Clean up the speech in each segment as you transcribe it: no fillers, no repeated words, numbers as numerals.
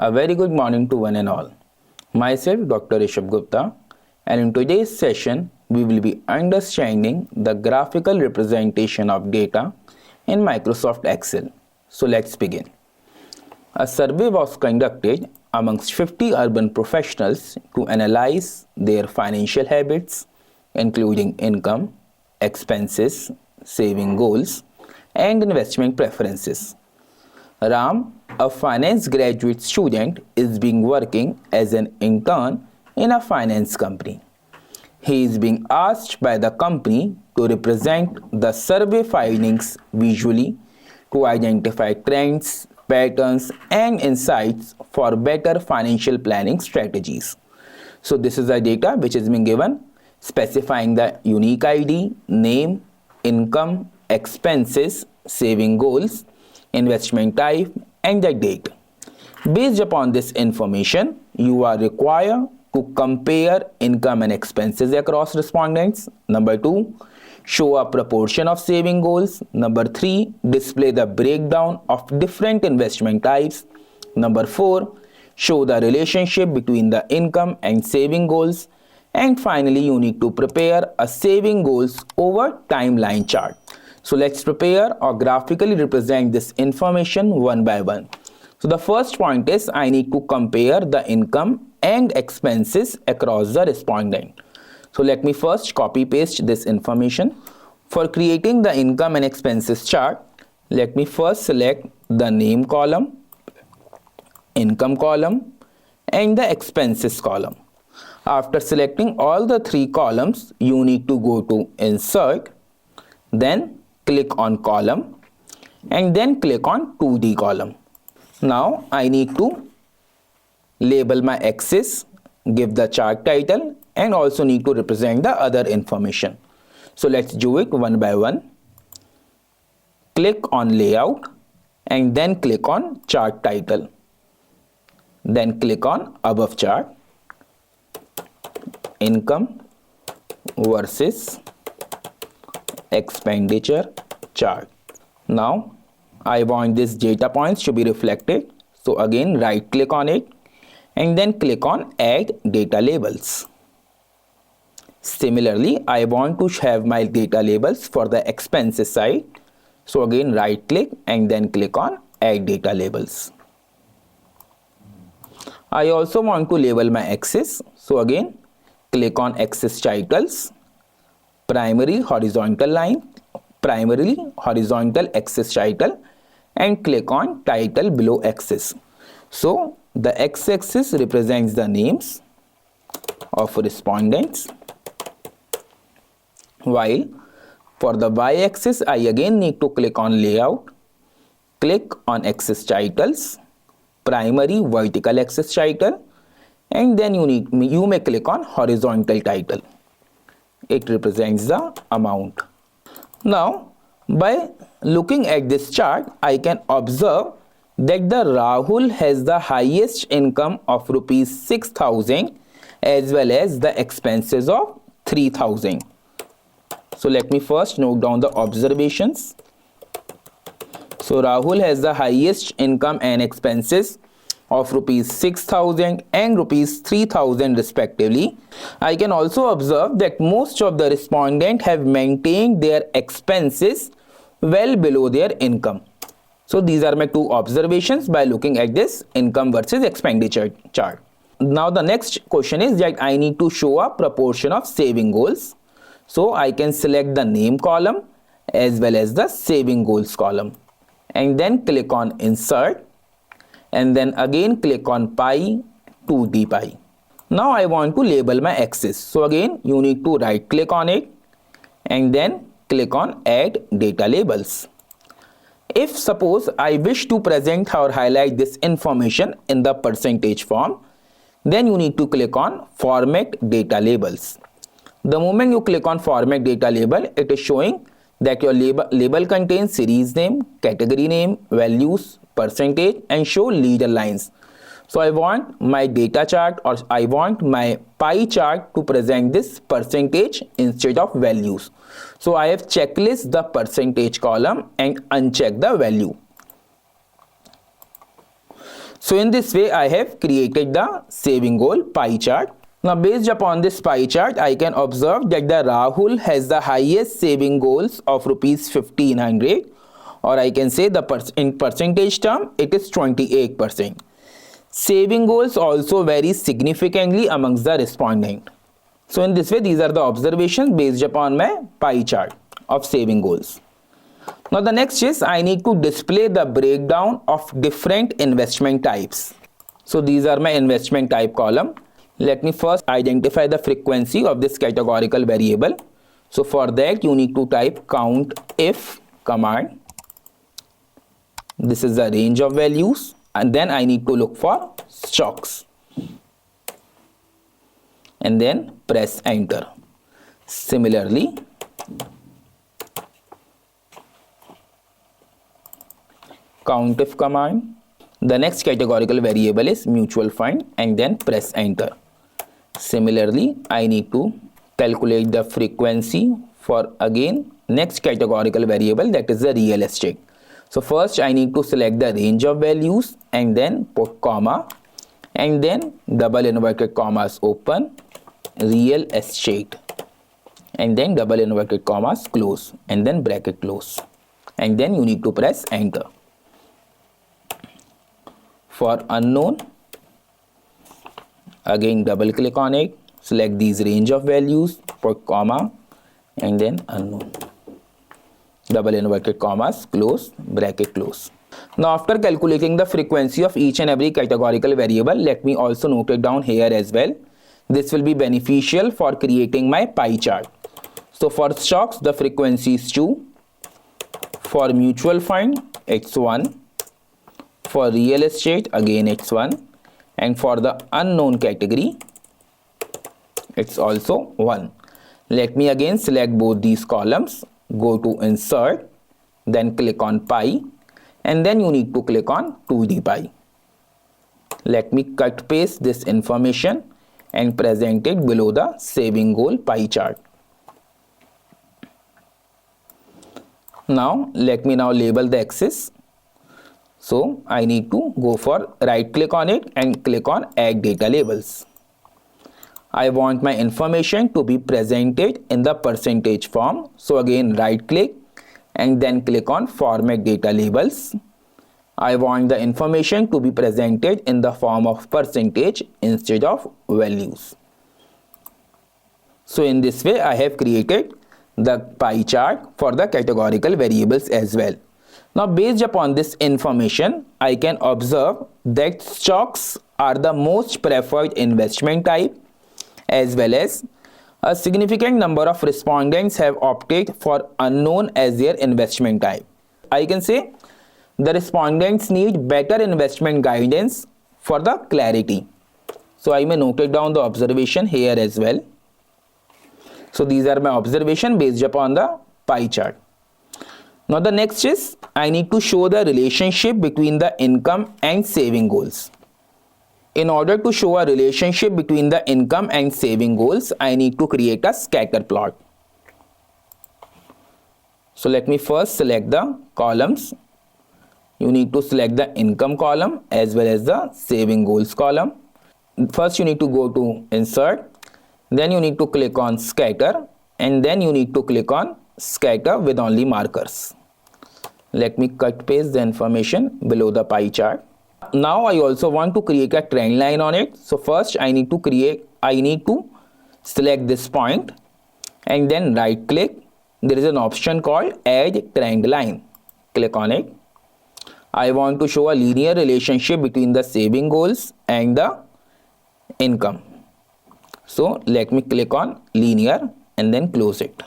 A very good morning to one and all. Myself, Dr. Rishabh Gupta, and in today's session, we will be understanding the graphical representation of data in Microsoft Excel. So let's begin. A survey was conducted amongst 50 urban professionals to analyze their financial habits, including income, expenses, saving goals, and investment preferences. Ram, a finance graduate student, is being working as an intern in a finance company. He is being asked by the company to represent the survey findings visually to identify trends, patterns, and insights for better financial planning strategies. So this is the data which has been given, specifying the unique ID, name, income, expenses, saving goals, investment type, and the date. Based upon this information, you are required to compare income and expenses across respondents. Number 2, show a proportion of saving goals. Number 3, display the breakdown of different investment types. Number 4, show the relationship between the income and saving goals. And finally, you need to prepare a saving goals over timeline chart. So let's prepare or graphically represent this information one by one. So the first point is I need to compare the income and expenses across the respondent. So let me first copy paste this information. For creating the income and expenses chart, let me first select the name column, income column, and the expenses column. After selecting all the three columns, you need to go to Insert, then click on column, and then click on 2D column. Now I need to label my axis, give the chart title, and also need to represent the other information. So let's do it one by one. Click on layout and then click on chart title. Then click on above chart, income versus expenditure chart. Now I want these data points to be reflected. So again, right click on it and then click on add data labels. Similarly, I want to have my data labels for the expenses side. So again, right click and then click on add data labels. I also want to label my axis. So again, click on axis titles, primarily horizontal axis title, and click on title below axis. So the x-axis represents the names of respondents, while for the y-axis I again need to click on layout, click on axis titles, primary vertical axis title, and then you may click on horizontal title. It represents the amount. Now by looking at this chart, I can observe that the Rahul has the highest income of rupees 6,000 as well as the expenses of 3,000. So let me first note down the observations. So Rahul has the highest income and expenses of rupees 6,000 and rupees 3,000 respectively. I can also observe that most of the respondents have maintained their expenses well below their income. So these are my two observations by looking at this income versus expenditure chart. Now the next question is that I need to show a proportion of saving goals. So I can select the name column as well as the saving goals column and then click on insert and then again click on pi 2D pi. Now I want to label my axis. So again you need to right click on it and then click on add data labels. If suppose I wish to present or highlight this information in the percentage form, then you need to click on format data labels. The moment you click on format data label, it is showing that your label contains series name, category name, values, percentage, and show leader lines. So I want my data chart or I want my pie chart to present this percentage instead of values. So I have checklist the percentage column and uncheck the value. So in this way, I have created the saving goal pie chart. Now based upon this pie chart, I can observe that the Rahul has the highest saving goals of rupees 1500, or I can say in percentage term, it is 28%. Saving goals also vary significantly amongst the respondent. So in this way, these are the observations based upon my pie chart of saving goals. Now the next is I need to display the breakdown of different investment types. So these are my investment type column. Let me first identify the frequency of this categorical variable. So for that you need to type COUNTIF command. This is the range of values, and then I need to look for stocks and then press enter. Similarly, COUNTIF command. The next categorical variable is mutual fund, and then press enter. Similarly, I need to calculate the frequency for again next categorical variable, that is the real estate. So first I need to select the range of values and then put comma and then double inverted commas open, real estate, and then double inverted commas close and then bracket close, and then you need to press enter. For unknown, again double click on it, select these range of values, put comma and then unknown, double inverted commas close, bracket close. Now after calculating the frequency of each and every categorical variable, let me also note it down here as well. This will be beneficial for creating my pie chart. So for stocks the frequency is 2, for mutual fund it's 1, for real estate again it's 1, and for the unknown category it's also 1. Let me again select both these columns, go to insert, then click on pie, and then you need to click on 2D pie. Let me cut paste this information and present it below the saving goal pie chart. Now let me label the axis. So I need to go for right click on it and click on add data labels. I want my information to be presented in the percentage form. So again right click and then click on format data labels. I want the information to be presented in the form of percentage instead of values. So in this way I have created the pie chart for the categorical variables as well. Now based upon this information, I can observe that stocks are the most preferred investment type, as well as a significant number of respondents have opted for unknown as their investment type. I can say the respondents need better investment guidance for the clarity. So I may note it down the observation here as well. So these are my observation based upon the pie chart. Now the next is I need to show the relationship between the income and saving goals. In order to show a relationship between the income and saving goals, I need to create a scatter plot. So let me first select the columns. You need to select the income column as well as the saving goals column. First you need to go to insert, then you need to click on scatter, and then you need to click on scatter with only markers. Let me cut paste the information below the pie chart. Now I also want to create a trend line on it. So first I need to select this point and then right click. There is an option called add trend line. Click on it. I want to show a linear relationship between the saving goals and the income. So let me click on linear and then close it.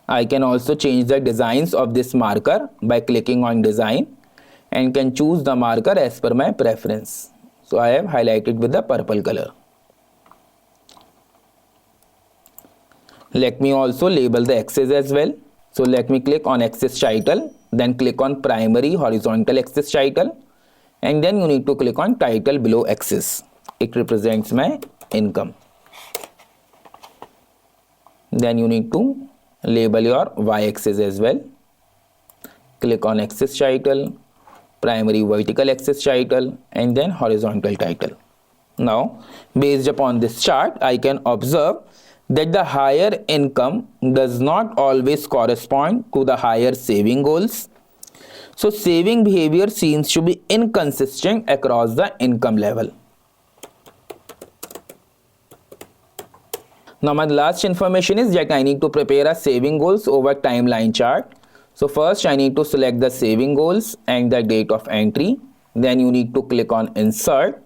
I can also change the designs of this marker by clicking on design and can choose the marker as per my preference. So I have highlighted with the purple color. Let me also label the axis as well. So let me click on axis title, then click on primary horizontal axis title, and then you need to click on title below axis. It represents my income. Then you need to label your y-axis as well. Click on axis title, primary vertical axis title, and then horizontal title. Now, based upon this chart, I can observe that the higher income does not always correspond to the higher saving goals. So, saving behavior seems to be inconsistent across the income level. Now, my last information is that I need to prepare a saving goals over timeline chart. So, first I need to select the saving goals and the date of entry. Then you need to click on insert.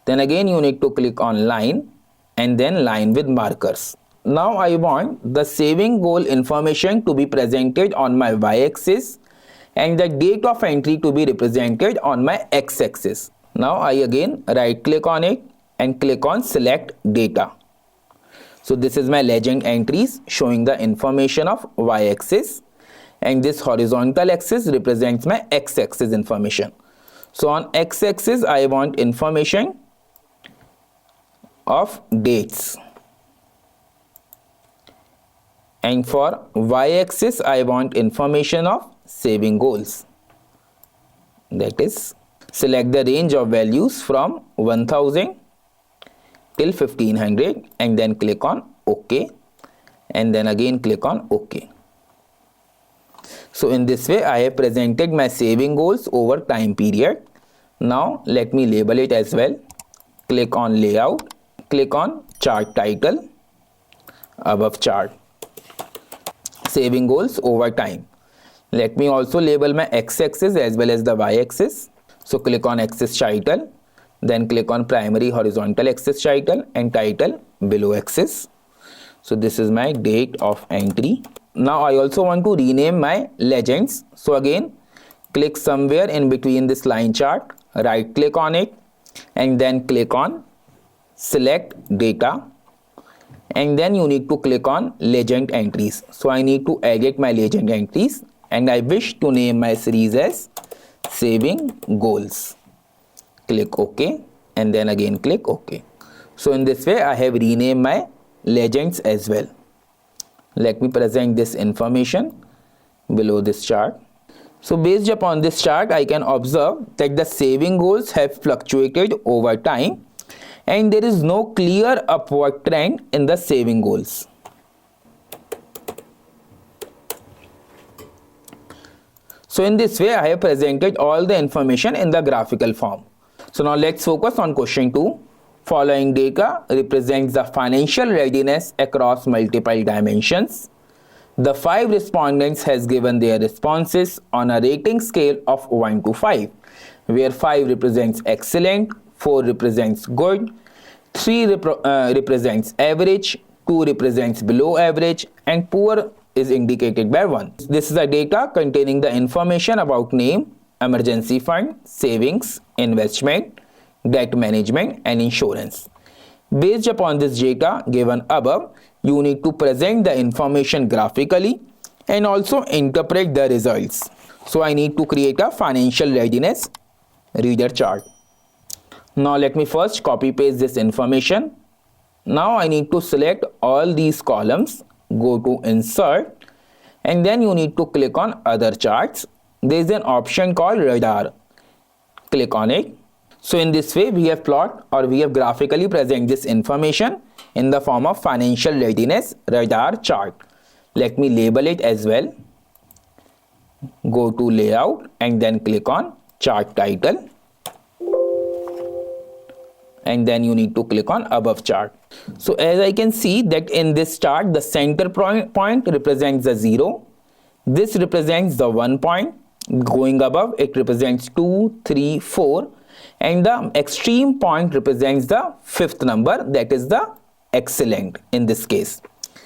Then again you need to click on line and then line with markers. Now I want the saving goal information to be presented on my y-axis and the date of entry to be represented on my x-axis. Now I again right click on it and click on select data. So this is my legend entries showing the information of y-axis, and this horizontal axis represents my x-axis information. So on x-axis I want information of dates, and for y-axis I want information of saving goals. That is, select the range of values from 1000 till 1500 and then click on OK, and then again click on OK. So in this way I have presented my saving goals over time period. Now let me label it as well. Click on layout, click on chart title, above chart, saving goals over time. Let me also label my x-axis as well as the y-axis. So click on axis title, then click on primary horizontal axis title and title below axis. So this is my date of entry. Now I also want to rename my legends. So again click somewhere in between this line chart, right click on it and then click on select data, and then you need to click on legend entries. So I need to edit my legend entries and I wish to name my series as saving goals. Click OK and then again click OK. So in this way I have renamed my legends as well. Let me present this information below this chart. So based upon this chart I can observe that the saving goals have fluctuated over time and there is no clear upward trend in the saving goals. So in this way I have presented all the information in the graphical form. So now let's focus on question 2. Following data represents the financial readiness across multiple dimensions. The 5 respondents has given their responses on a rating scale of 1 to 5, where 5 represents excellent, 4 represents good, 3 represents average, 2 represents below average, and poor is indicated by 1. This is the data containing the information about name, emergency fund, savings, investment, debt management and insurance. Based upon this data given above, you need to present the information graphically and also interpret the results. So I need to create a financial readiness reader chart. Now let me first copy paste this information. Now I need to select all these columns, go to insert, and then you need to click on other charts. There is an option called radar. Click on it. So in this way we have graphically present this information in the form of financial readiness radar chart. Let me label it as well. Go to layout and then click on chart title, and then you need to click on above chart. So as I can see that in this chart the center point represents the 0, this represents the 1 point, going above it represents 2, 3, 4, and the extreme point represents the 5th number, that is the excellent in this case.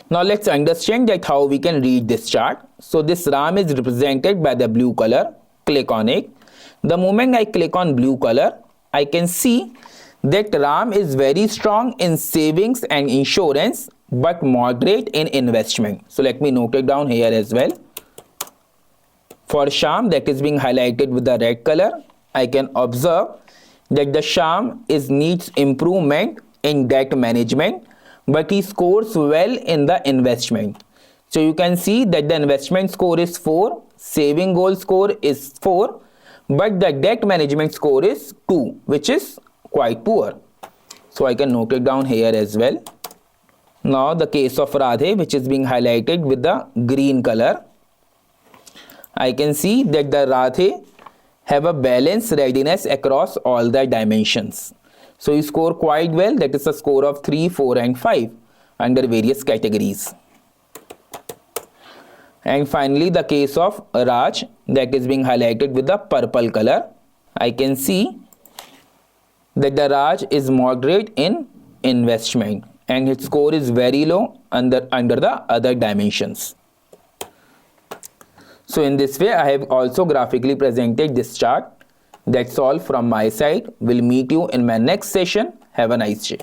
Now let's understand that how we can read this chart. So this RAM is represented by the blue color. Click on it. The moment I click on blue color, I can see that RAM is very strong in savings and insurance but moderate in investment. So let me note it down here as well. For Sham, that is being highlighted with the red color, I can observe that the Sham needs improvement in debt management, but he scores well in the investment. So you can see that the investment score is 4, saving goal score is 4, but the debt management score is 2, which is quite poor. So I can note it down here as well. Now the case of Radhe, which is being highlighted with the green color. I can see that the Radhe have a balanced readiness across all the dimensions. So you score quite well, that is a score of 3, 4 and 5 under various categories. And finally the case of Raj, that is being highlighted with the purple color. I can see that the Raj is moderate in investment and its score is very low under the other dimensions. So in this way I have also graphically presented this chart. That's all from my side. We'll meet you in my next session. Have a nice day.